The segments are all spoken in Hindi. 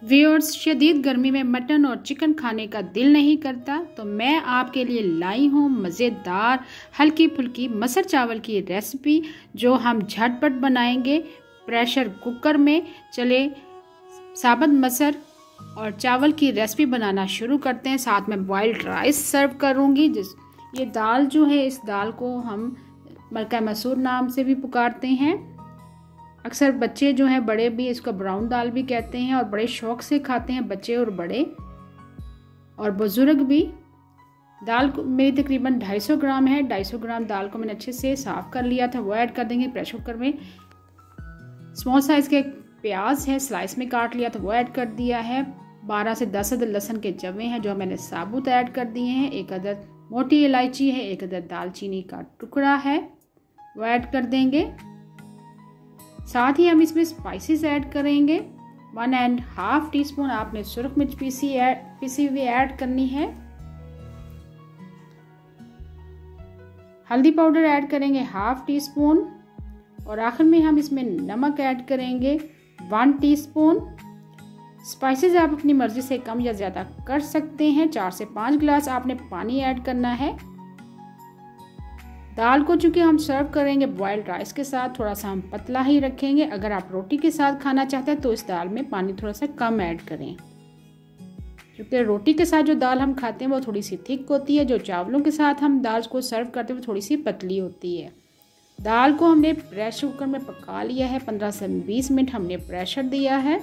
व्यूअर्स, शदीद गर्मी में मटन और चिकन खाने का दिल नहीं करता, तो मैं आपके लिए लाई हूँ मज़ेदार हल्की फुल्की मसर चावल की रेसिपी, जो हम झटपट बनाएंगे प्रेशर कुकर में। चले साबुत मसर और चावल की रेसिपी बनाना शुरू करते हैं। साथ में बॉइल्ड राइस सर्व करूँगी। ये दाल जो है, इस दाल को हम मलका मसूर नाम से भी पुकारते हैं। अक्सर बच्चे जो हैं, बड़े भी इसको ब्राउन दाल भी कहते हैं और बड़े शौक से खाते हैं बच्चे और बड़े और बुजुर्ग भी। दाल को मेरी तकरीबन 250 ग्राम है। 250 ग्राम दाल को मैंने अच्छे से साफ़ कर लिया था, वो ऐड कर देंगे प्रेशर कुकर में। स्मॉल साइज़ के प्याज है, स्लाइस में काट लिया था, वो ऐड कर दिया है। 12 से 10 अदद लहसुन के जवे हैं जो मैंने साबुत ऐड कर दिए हैं। 1 अदद मोटी इलायची है, 1 अदद दालचीनी का टुकड़ा है, वो ऐड कर देंगे। साथ ही हम इसमें स्पाइसेस ऐड करेंगे। 1.5 टीस्पून आपने सुरख मिर्च पीसी हुई ऐड करनी है। हल्दी पाउडर ऐड करेंगे 1/2 टीस्पून और आखिर में हम इसमें नमक ऐड करेंगे 1 टीस्पून। स्पाइसेस आप अपनी मर्जी से कम या ज़्यादा कर सकते हैं। 4 से 5 गिलास आपने पानी ऐड करना है। दाल को चूँकि हम सर्व करेंगे बॉइल्ड राइस के साथ, थोड़ा सा हम पतला ही रखेंगे। अगर आप रोटी के साथ खाना चाहते हैं तो इस दाल में पानी थोड़ा सा कम ऐड करें, क्योंकि रोटी के साथ जो दाल हम खाते हैं वो थोड़ी सी थिक होती है। जो चावलों के साथ हम दाल को सर्व करते हैं वो थोड़ी सी पतली होती है। दाल को हमने प्रेशर कुकर में पका लिया है। 15 से 20 मिनट हमने प्रेशर दिया है।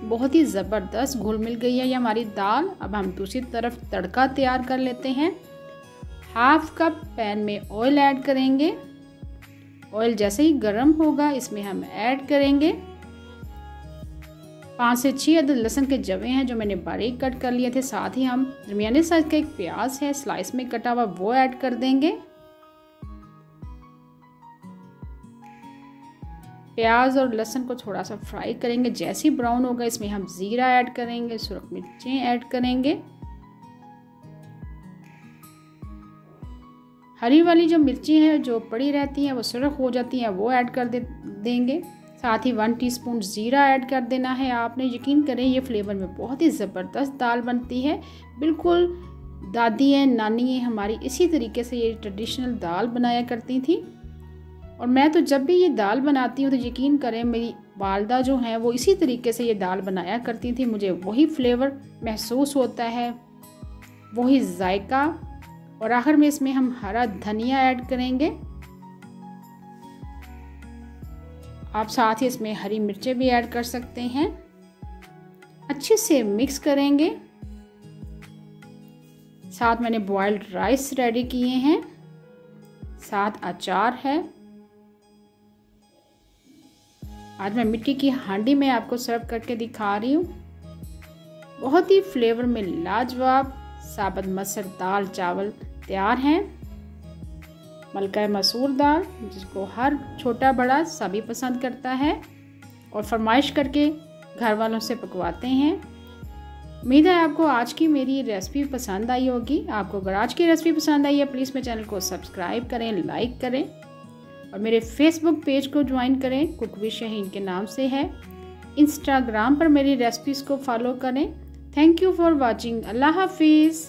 बहुत ही ज़बरदस्त घुल मिल गई है ये हमारी दाल। अब हम दूसरी तरफ तड़का तैयार कर लेते हैं। 1/2 कप पैन में ऑयल ऐड करेंगे। ऑयल जैसे ही गर्म होगा इसमें हम ऐड करेंगे 5 से 6 अदद लहसुन के जवे हैं जो मैंने बारीक कट कर लिए थे। साथ ही हम दरमियाने साइज का एक प्याज है स्लाइस में कटा हुआ, वो ऐड कर देंगे। प्याज और लहसुन को थोड़ा सा फ्राई करेंगे। जैसे ही ब्राउन होगा इसमें हम जीरा ऐड करेंगे, सुरख मिर्चें ऐड करेंगे। हरी वाली जो मिर्ची है जो पड़ी रहती हैं वो सुर्ख हो जाती हैं, वो ऐड कर देंगे। साथ ही 1 टीस्पून जीरा ऐड कर देना है आपने। यकीन करें ये फ्लेवर में बहुत ही ज़बरदस्त दाल बनती है। बिल्कुल दादी हैं, नानी हैं हमारी, इसी तरीके से ये ट्रेडिशनल दाल बनाया करती थी। और मैं तो जब भी ये दाल बनाती हूँ तो यकीन करें मेरी वालदा जो हैं वो इसी तरीके से ये दाल बनाया करती थी। मुझे वही फ्लेवर महसूस होता है, वही जायका। और आखिर में इसमें हम हरा धनिया ऐड करेंगे। आप साथ ही इसमें हरी मिर्चें भी ऐड कर सकते हैं। अच्छे से मिक्स करेंगे। साथ मैंने बॉइल्ड राइस रेडी किए हैं, साथ अचार है। आज मैं मिट्टी की हांडी में आपको सर्व करके दिखा रही हूँ। बहुत ही फ्लेवर में लाजवाब साबुत मसर दाल चावल तैयार हैं। मलका मसूर दाल, जिसको हर छोटा बड़ा सभी पसंद करता है और फरमाइश करके घर वालों से पकवाते हैं। उम्मीद है आपको आज की मेरी रेसिपी पसंद आई होगी। आपको अगर आज की रेसिपी पसंद आई है प्लीज़ मेरे चैनल को सब्सक्राइब करें, लाइक करें और मेरे फेसबुक पेज को ज्वाइन करें, कुक विद शहीन के नाम से है। इंस्टाग्राम पर मेरी रेसिपीज़ को फॉलो करें। Thank you for watching. अल्लाह हाफिज़।